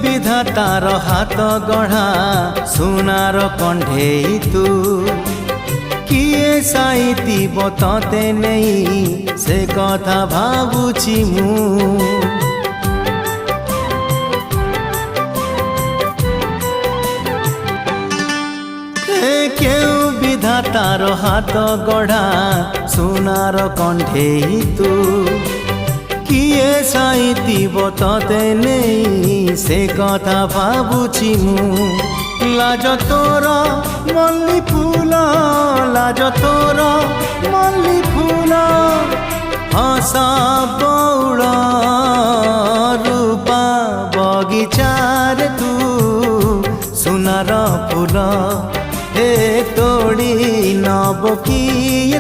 विधातार हाथ गढ़ा सुनार कंढेई तू किए साइतिब तते नहीं से कथा भाबुछि मु केउ विधातार हाथ गढ़ा सुनार कंढेई तू किए साइतिब तते नहीं से कथा भाबुछि मु लाज तोर मल्ली फूल लाज तोर मल्ली फूल हस बौड़ रूपा बगीचार तू सुनार फूल हे तोड़ी नब किए